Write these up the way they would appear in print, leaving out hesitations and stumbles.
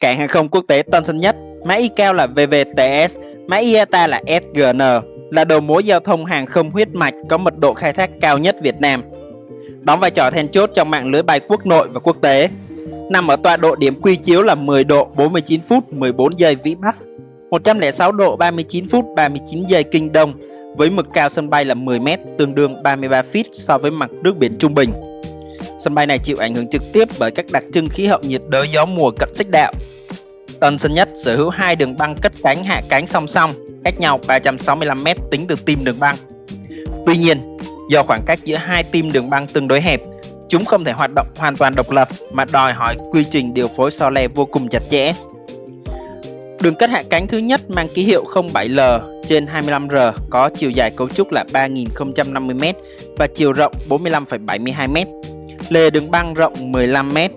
Cảng hàng không quốc tế Tân Sơn Nhất, mã ICAO là VVTS, mã IATA là SGN, là đầu mối giao thông hàng không huyết mạch có mật độ khai thác cao nhất Việt Nam, đóng vai trò then chốt trong mạng lưới bay quốc nội và quốc tế. Nằm ở tọa độ điểm quy chiếu là 10 độ 49 phút 14 giây Vĩ Bắc, 106 độ 39 phút 39 giây Kinh Đông, với mực cao sân bay là 10 m, tương đương 33 feet so với mặt nước biển trung bình. Sân bay này chịu ảnh hưởng trực tiếp bởi các đặc trưng khí hậu nhiệt đới gió mùa cận xích đạo. Tân Sơn Nhất sở hữu 2 đường băng cất cánh hạ cánh song song, cách nhau 365 m tính từ tim đường băng. Tuy nhiên, do khoảng cách giữa hai tim đường băng tương đối hẹp, chúng không thể hoạt động hoàn toàn độc lập mà đòi hỏi quy trình điều phối so le vô cùng chặt chẽ. Đường cất hạ cánh thứ nhất mang ký hiệu 07L trên 25R có chiều dài cấu trúc là 3050m và chiều rộng 45,72m. Lề đường băng rộng 15m.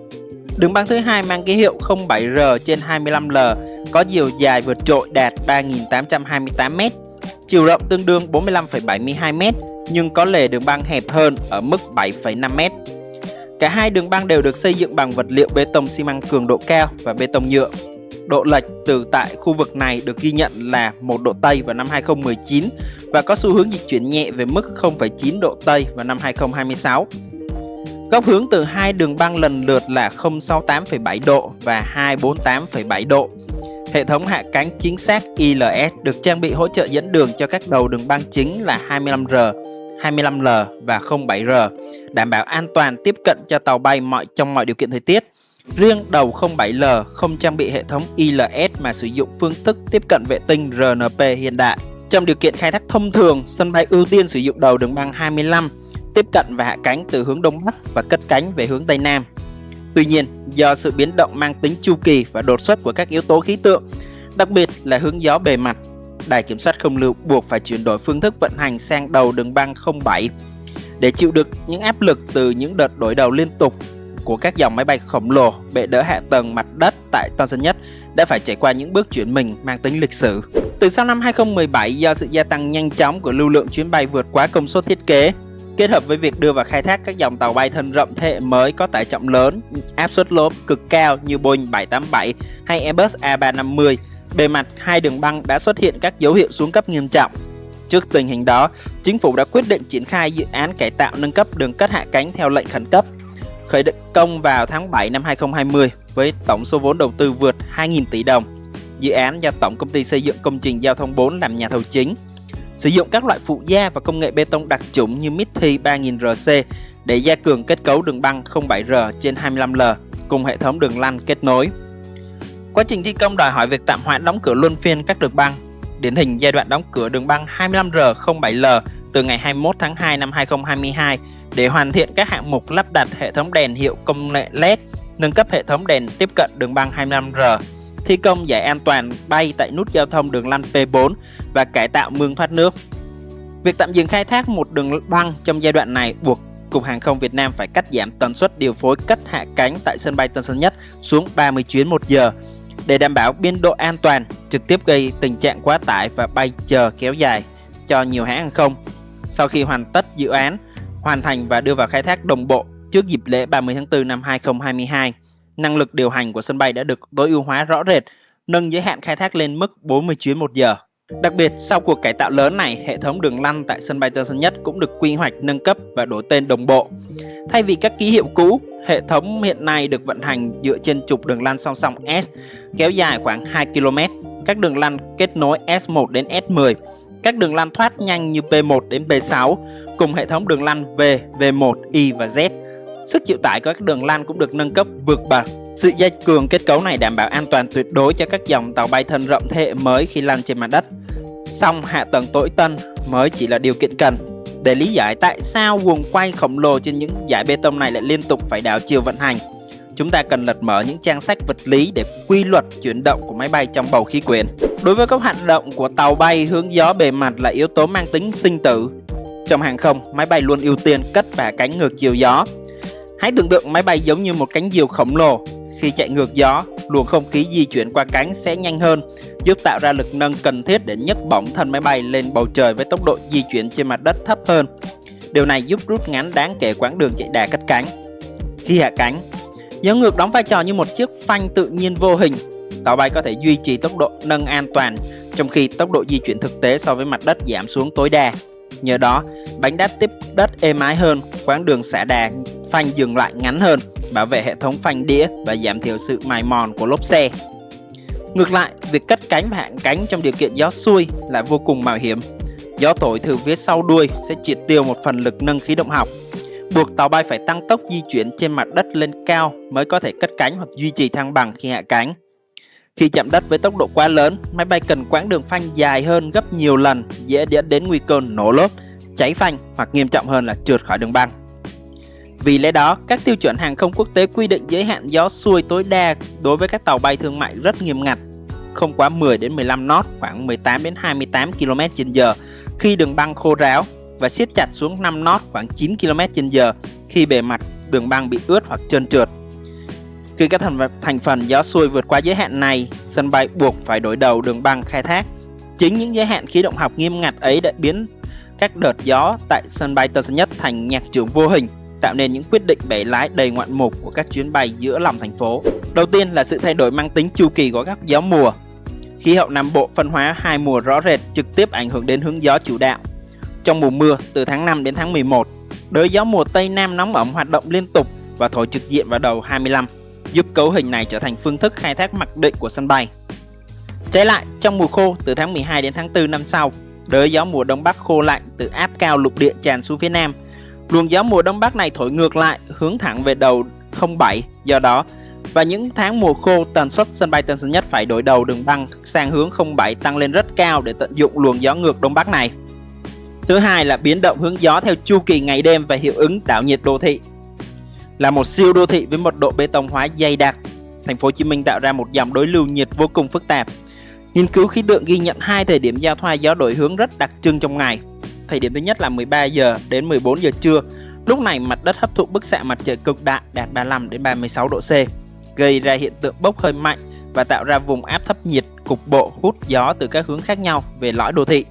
Đường băng thứ hai mang ký hiệu 07R trên 25L có chiều dài vượt trội đạt 3828m, chiều rộng tương đương 45,72m nhưng có lề đường băng hẹp hơn ở mức 7,5m. Cả hai đường băng đều được xây dựng bằng vật liệu bê tông xi măng cường độ cao và bê tông nhựa. Độ lệch từ tại khu vực này được ghi nhận là 1 độ Tây vào năm 2019 và có xu hướng di chuyển nhẹ về mức 0,9 độ Tây vào năm 2026. Góc hướng từ hai đường băng lần lượt là 068,7 độ và 248,7 độ. Hệ thống hạ cánh chính xác ILS được trang bị hỗ trợ dẫn đường cho các đầu đường băng chính là 25R, 25L và 07R, đảm bảo an toàn tiếp cận cho tàu bay trong mọi điều kiện thời tiết. Riêng đầu 07L không trang bị hệ thống ILS mà sử dụng phương thức tiếp cận vệ tinh RNP hiện đại. Trong điều kiện khai thác thông thường, sân bay ưu tiên sử dụng đầu đường băng 25, tiếp cận và hạ cánh từ hướng Đông Bắc và cất cánh về hướng Tây Nam. Tuy nhiên, do sự biến động mang tính chu kỳ và đột xuất của các yếu tố khí tượng, đặc biệt là hướng gió bề mặt, Đài Kiểm soát Không lưu buộc phải chuyển đổi phương thức vận hành sang đầu đường băng 07 để chịu được những áp lực từ những đợt đổi đầu liên tục của các dòng máy bay khổng lồ. Bệ đỡ hạ tầng mặt đất tại Tân Sơn Nhất đã phải trải qua những bước chuyển mình mang tính lịch sử. Từ sau năm 2017, do sự gia tăng nhanh chóng của lưu lượng chuyến bay vượt quá công suất thiết kế, kết hợp với việc đưa vào khai thác các dòng tàu bay thân rộng thế hệ mới có tải trọng lớn, áp suất lốp cực cao như Boeing 787 hay Airbus A350, bề mặt hai đường băng đã xuất hiện các dấu hiệu xuống cấp nghiêm trọng. Trước tình hình đó, chính phủ đã quyết định triển khai dự án cải tạo nâng cấp đường cất hạ cánh theo lệnh khẩn cấp, khởi công vào tháng 7 năm 2020 với tổng số vốn đầu tư vượt 2.000 tỷ đồng. Dự án do Tổng Công ty Xây dựng Công trình Giao thông 4 làm nhà thầu chính, sử dụng các loại phụ gia và công nghệ bê tông đặc chủng như MITI 3000RC để gia cường kết cấu đường băng 07R trên 25L cùng hệ thống đường lăn kết nối. Quá trình thi công đòi hỏi việc tạm hoãn đóng cửa luân phiên các đường băng. Điển hình giai đoạn đóng cửa đường băng 25R 07L từ ngày 21 tháng 2 năm 2022 để hoàn thiện các hạng mục lắp đặt hệ thống đèn hiệu công nghệ LED, nâng cấp hệ thống đèn tiếp cận đường băng 25R, thi công giải an toàn bay tại nút giao thông đường lăn P4 và cải tạo mương thoát nước. Việc tạm dừng khai thác một đường băng trong giai đoạn này buộc Cục Hàng không Việt Nam phải cắt giảm tần suất điều phối cất hạ cánh tại sân bay Tân Sơn Nhất xuống 30 chuyến một giờ để đảm bảo biên độ an toàn, trực tiếp gây tình trạng quá tải và bay chờ kéo dài cho nhiều hãng hàng không. Sau khi hoàn tất dự án, hoàn thành và đưa vào khai thác đồng bộ trước dịp lễ 30 tháng 4 năm 2022, năng lực điều hành của sân bay đã được tối ưu hóa rõ rệt, nâng giới hạn khai thác lên mức 40 chuyến một giờ. Đặc biệt, sau cuộc cải tạo lớn này, hệ thống đường lăn tại sân bay Tân Sơn Nhất cũng được quy hoạch nâng cấp và đổi tên đồng bộ. Thay vì các ký hiệu cũ, hệ thống hiện nay được vận hành dựa trên trục đường lăn song song S kéo dài khoảng 2 km, các đường lăn kết nối S1 đến S10, các đường lăn thoát nhanh như P1 đến P6 cùng hệ thống đường lăn V, V1, Y và Z. Sức chịu tải của các đường lăn cũng được nâng cấp vượt bậc. Sự gia cường kết cấu này đảm bảo an toàn tuyệt đối cho các dòng tàu bay thân rộng thế hệ mới khi lăn trên mặt đất. Song hạ tầng tối tân mới chỉ là điều kiện cần. Để lý giải tại sao guồng quay khổng lồ trên những dải bê tông này lại liên tục phải đảo chiều vận hành, chúng ta cần lật mở những trang sách vật lý để quy luật chuyển động của máy bay trong bầu khí quyển. Đối với các hoạt động của tàu bay, hướng gió bề mặt là yếu tố mang tính sinh tử. Trong hàng không, máy bay luôn ưu tiên cất và cánh ngược chiều gió. Hãy tưởng tượng máy bay giống như một cánh diều khổng lồ. Khi chạy ngược gió, luồng không khí di chuyển qua cánh sẽ nhanh hơn, giúp tạo ra lực nâng cần thiết để nhấc bổng thân máy bay lên bầu trời với tốc độ di chuyển trên mặt đất thấp hơn. Điều này giúp rút ngắn đáng kể quãng đường chạy đà cất cánh. Khi hạ cánh, gió ngược đóng vai trò như một chiếc phanh tự nhiên vô hình, tàu bay có thể duy trì tốc độ nâng an toàn trong khi tốc độ di chuyển thực tế so với mặt đất giảm xuống tối đa. Nhờ đó, bánh đáp tiếp đất êm ái hơn, quãng đường xả đà phanh dừng lại ngắn hơn, bảo vệ hệ thống phanh đĩa và giảm thiểu sự mài mòn của lốp xe. Ngược lại, việc cất cánh và hạ cánh trong điều kiện gió xuôi là vô cùng mạo hiểm. Gió thổi từ phía sau đuôi sẽ triệt tiêu một phần lực nâng khí động học, buộc tàu bay phải tăng tốc di chuyển trên mặt đất lên cao mới có thể cất cánh hoặc duy trì thăng bằng khi hạ cánh. Khi chạm đất với tốc độ quá lớn, máy bay cần quãng đường phanh dài hơn gấp nhiều lần, dễ dẫn đến nguy cơ nổ lốp, cháy phanh hoặc nghiêm trọng hơn là trượt khỏi đường băng. Vì lẽ đó, các tiêu chuẩn hàng không quốc tế quy định giới hạn gió xuôi tối đa đối với các tàu bay thương mại rất nghiêm ngặt, không quá 10 đến 15 knot, khoảng 18 đến 28 km/h khi đường băng khô ráo, và siết chặt xuống 5 knot, khoảng 9 km/h khi bề mặt đường băng bị ướt hoặc trơn trượt. Khi các thành phần gió xuôi vượt qua giới hạn này, sân bay buộc phải đổi đầu đường băng khai thác. Chính những giới hạn khí động học nghiêm ngặt ấy đã biến các đợt gió tại sân bay Tân Sơn Nhất thành nhạc trưởng vô hình, tạo nên những quyết định bẻ lái đầy ngoạn mục của các chuyến bay giữa lòng thành phố. Đầu tiên là sự thay đổi mang tính chu kỳ của các gió mùa. Khí hậu Nam Bộ phân hóa hai mùa rõ rệt, trực tiếp ảnh hưởng đến hướng gió chủ đạo. Trong mùa mưa từ tháng 5 đến tháng 11, đới gió mùa Tây Nam nóng ẩm hoạt động liên tục và thổi trực diện vào đầu 25, giúp cấu hình này trở thành phương thức khai thác mặc định của sân bay. Trái lại, trong mùa khô từ tháng 12 đến tháng 4 năm sau, đới gió mùa Đông Bắc khô lạnh từ áp cao lục địa tràn xuống phía Nam. Luồng gió mùa Đông Bắc này thổi ngược lại, hướng thẳng về đầu 07, do đó và những tháng mùa khô, tần suất sân bay Tân Sơn Nhất phải đổi đầu đường băng sang hướng 07 tăng lên rất cao để tận dụng luồng gió ngược Đông Bắc này. Thứ hai là biến động hướng gió theo chu kỳ ngày đêm và hiệu ứng đảo nhiệt đô thị. Là một siêu đô thị với mật độ bê tông hóa dày đặc, Thành phố Hồ Chí Minh tạo ra một dòng đối lưu nhiệt vô cùng phức tạp. Nghiên cứu khí tượng ghi nhận hai thời điểm giao thoa gió đổi hướng rất đặc trưng trong ngày. Thời điểm thứ nhất là 13 giờ đến 14 giờ trưa. Lúc này mặt đất hấp thụ bức xạ mặt trời cực đại đạt 35 đến 36 độ C, gây ra hiện tượng bốc hơi mạnh và tạo ra vùng áp thấp nhiệt cục bộ hút gió từ các hướng khác nhau về lõi đô thị.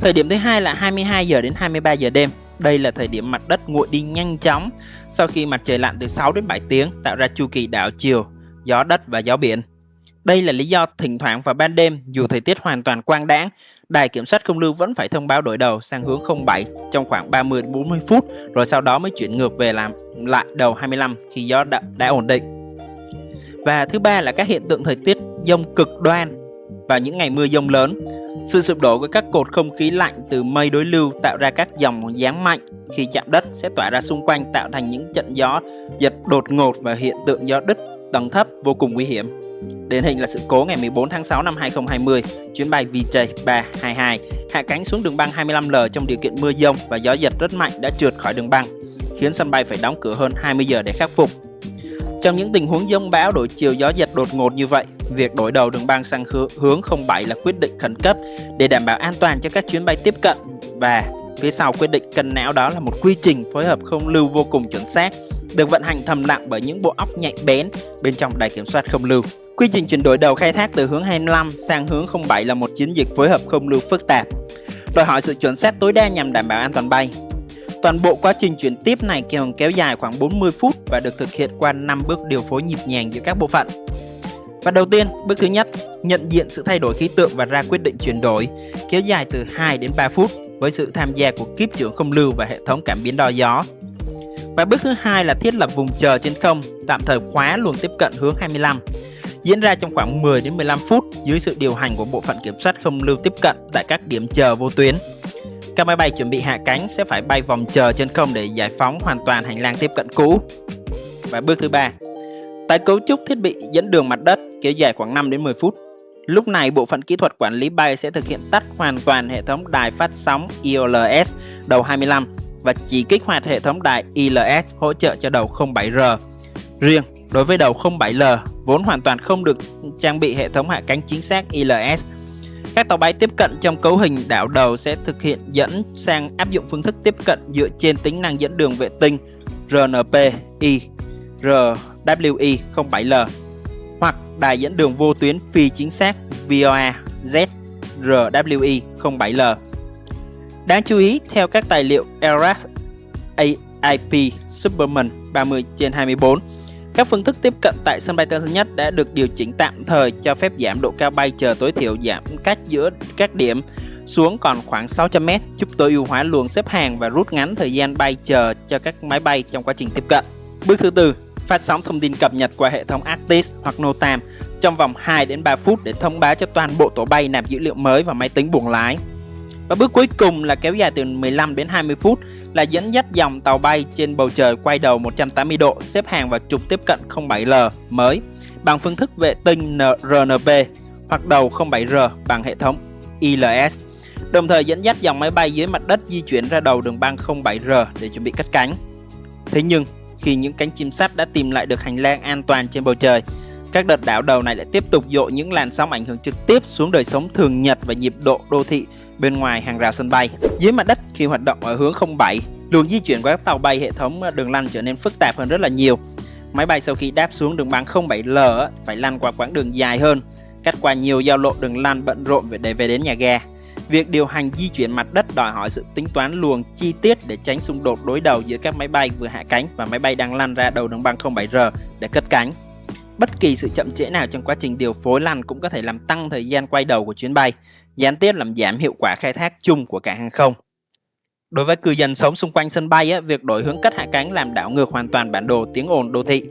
Thời điểm thứ hai là 22 giờ đến 23 giờ đêm. Đây là thời điểm mặt đất nguội đi nhanh chóng sau khi mặt trời lặn từ 6 đến 7 tiếng, tạo ra chu kỳ đảo chiều, gió đất và gió biển. Đây là lý do thỉnh thoảng vào ban đêm, dù thời tiết hoàn toàn quang đãng, đài kiểm soát không lưu vẫn phải thông báo đổi đầu sang hướng 07 trong khoảng 30 đến 40 phút, rồi sau đó mới chuyển ngược về làm lại đầu 25 khi gió đã ổn định. Và thứ ba là các hiện tượng thời tiết dông cực đoan vào những ngày mưa dông lớn. Sự sụp đổ của các cột không khí lạnh từ mây đối lưu tạo ra các dòng giáng mạnh, khi chạm đất sẽ tỏa ra xung quanh, tạo thành những trận gió giật đột ngột và hiện tượng gió đứt tầng thấp vô cùng nguy hiểm. Điển hình là sự cố ngày 14 tháng 6 năm 2020, chuyến bay VJ322 hạ cánh xuống đường băng 25L trong điều kiện mưa dông và gió giật rất mạnh đã trượt khỏi đường băng, khiến sân bay phải đóng cửa hơn 20 giờ để khắc phục. Trong những tình huống giông bão đổi chiều gió giật đột ngột như vậy, việc đổi đầu đường băng sang hướng 07 là quyết định khẩn cấp để đảm bảo an toàn cho các chuyến bay tiếp cận, và phía sau quyết định cân não đó là một quy trình phối hợp không lưu vô cùng chuẩn xác, được vận hành thầm lặng bởi những bộ óc nhạy bén bên trong đài kiểm soát không lưu. Quy trình chuyển đổi đầu khai thác từ hướng 25 sang hướng 07 là một chiến dịch phối hợp không lưu phức tạp, đòi hỏi sự chuẩn xác tối đa nhằm đảm bảo an toàn bay. Toàn bộ quá trình chuyển tiếp này kéo dài khoảng 40 phút và được thực hiện qua 5 bước điều phối nhịp nhàng giữa các bộ phận. Và đầu tiên, bước thứ nhất, nhận diện sự thay đổi khí tượng và ra quyết định chuyển đổi, kéo dài từ 2 đến 3 phút với sự tham gia của kíp trưởng không lưu và hệ thống cảm biến đo gió. Và bước thứ hai là thiết lập vùng chờ trên không, tạm thời khóa luồng tiếp cận hướng 25, diễn ra trong khoảng 10 đến 15 phút dưới sự điều hành của bộ phận kiểm soát không lưu tiếp cận tại các điểm chờ vô tuyến. Các máy bay chuẩn bị hạ cánh sẽ phải bay vòng chờ trên không để giải phóng hoàn toàn hành lang tiếp cận cũ. Và bước thứ ba, tái cấu trúc thiết bị dẫn đường mặt đất, kéo dài khoảng 5 đến 10 phút. Lúc này, bộ phận kỹ thuật quản lý bay sẽ thực hiện tắt hoàn toàn hệ thống đài phát sóng ILS đầu 25 và chỉ kích hoạt hệ thống đài ILS hỗ trợ cho đầu 07R. Riêng đối với đầu 07L vốn hoàn toàn không được trang bị hệ thống hạ cánh chính xác ILS, các tàu bay tiếp cận trong cấu hình đảo đầu sẽ thực hiện dẫn sang áp dụng phương thức tiếp cận dựa trên tính năng dẫn đường vệ tinh RNPI, RWI 07L hoặc đài dẫn đường vô tuyến phi chính xác VOA Z RWI 07L. Đáng chú ý, theo các tài liệu Airbus AIP Superman 30/24, Các phương thức tiếp cận tại sân bay Tân Sơn Nhất đã được điều chỉnh tạm thời cho phép giảm độ cao bay chờ tối thiểu, giảm cách giữa các điểm xuống còn khoảng 600 m, giúp tối ưu hóa luồng xếp hàng và rút ngắn thời gian bay chờ cho các máy bay trong quá trình tiếp cận. Bước thứ tư, phát sóng thông tin cập nhật qua hệ thống ATIS hoặc NOTAM trong vòng 2 đến 3 phút để thông báo cho toàn bộ tổ bay nạp dữ liệu mới vào máy tính buồng lái. Và bước cuối cùng là kéo dài từ 15 đến 20 phút là dẫn dắt dòng tàu bay trên bầu trời quay đầu 180 độ xếp hàng vào trục tiếp cận 07L mới bằng phương thức vệ tinh RNB hoặc đầu 07R bằng hệ thống ILS, đồng thời dẫn dắt dòng máy bay dưới mặt đất di chuyển ra đầu đường băng 07R để chuẩn bị cất cánh. Thế nhưng, khi những cánh chim sắt đã tìm lại được hành lang an toàn trên bầu trời, các đợt đảo đầu này lại tiếp tục dội những làn sóng ảnh hưởng trực tiếp xuống đời sống thường nhật và nhịp độ đô thị bên ngoài hàng rào sân bay. Dưới mặt đất khi hoạt động ở hướng 07, luồng di chuyển của các tàu bay hệ thống đường lăn trở nên phức tạp hơn rất là nhiều. Máy bay sau khi đáp xuống đường băng 07L phải lăn qua quãng đường dài hơn, cắt qua nhiều giao lộ đường lăn bận rộn để về đến nhà ga. Việc điều hành di chuyển mặt đất đòi hỏi sự tính toán luồng chi tiết để tránh xung đột đối đầu giữa các máy bay vừa hạ cánh và máy bay đang lăn ra đầu đường băng 07R để cất cánh. Bất kỳ sự chậm trễ nào trong quá trình điều phối lăn cũng có thể làm tăng thời gian quay đầu của chuyến bay, gián tiếp làm giảm hiệu quả khai thác chung của cảng hàng không. Đối với cư dân sống xung quanh sân bay, việc đổi hướng cất hạ cánh làm đảo ngược hoàn toàn bản đồ tiếng ồn đô thị.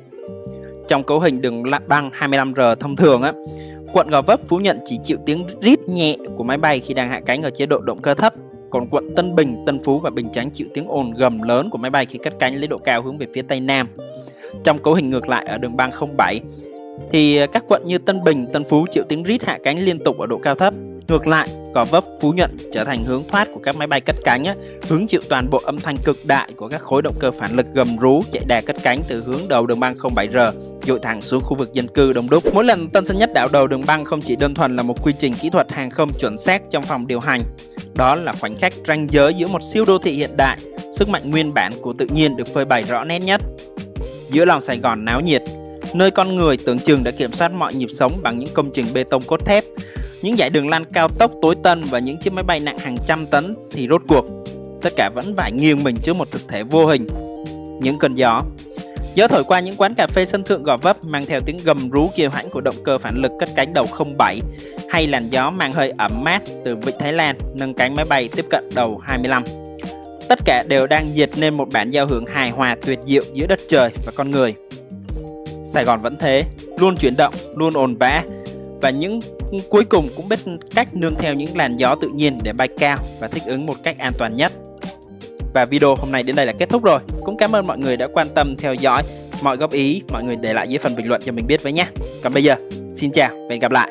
Trong cấu hình đường băng 25R thông thường, quận Gò Vấp, Phú Nhuận chỉ chịu tiếng rít nhẹ của máy bay khi đang hạ cánh ở chế độ động cơ thấp, còn quận Tân Bình, Tân Phú và Bình Chánh chịu tiếng ồn gầm lớn của máy bay khi cất cánh lấy độ cao hướng về phía Tây Nam. Trong cấu hình ngược lại ở đường băng 07 thì các quận như Tân Bình, Tân Phú chịu tiếng rít hạ cánh liên tục ở độ cao thấp. Ngược lại, Gò Vấp, Phú Nhuận trở thành hướng thoát của các máy bay cất cánh, hứng chịu toàn bộ âm thanh cực đại của các khối động cơ phản lực gầm rú chạy đà cất cánh từ hướng đầu đường băng 07R dội thẳng xuống khu vực dân cư đông đúc. Mỗi lần Tân Sơn Nhất đảo đầu đường băng không chỉ đơn thuần là một quy trình kỹ thuật hàng không chuẩn xác trong phòng điều hành, đó là khoảnh khắc ranh giới giữa một siêu đô thị hiện đại, sức mạnh nguyên bản của tự nhiên được phơi bày rõ nét nhất. Giữa lòng Sài Gòn náo nhiệt, nơi con người tưởng chừng đã kiểm soát mọi nhịp sống bằng những công trình bê tông cốt thép, những dải đường lăn cao tốc tối tân và những chiếc máy bay nặng hàng trăm tấn, thì rốt cuộc tất cả vẫn phải nghiêng mình trước một thực thể vô hình: những cơn gió. Gió thổi qua những quán cà phê sân thượng Gò Vấp mang theo tiếng gầm rú kiêu hãnh của động cơ phản lực cất cánh đầu 07, hay làn gió mang hơi ẩm mát từ vịnh Thái Lan nâng cánh máy bay tiếp cận đầu 25. Tất cả đều đang dệt nên một bản giao hưởng hài hòa tuyệt diệu giữa đất trời và con người. Sài Gòn vẫn thế, luôn chuyển động, luôn ồn vã, và những cuối cùng cũng biết cách nương theo những làn gió tự nhiên để bay cao và thích ứng một cách an toàn nhất. Và video hôm nay đến đây là kết thúc rồi. Cũng cảm ơn mọi người đã quan tâm theo dõi. Mọi góp ý mọi người để lại dưới phần bình luận cho mình biết với nhé. Còn bây giờ, xin chào và hẹn gặp lại.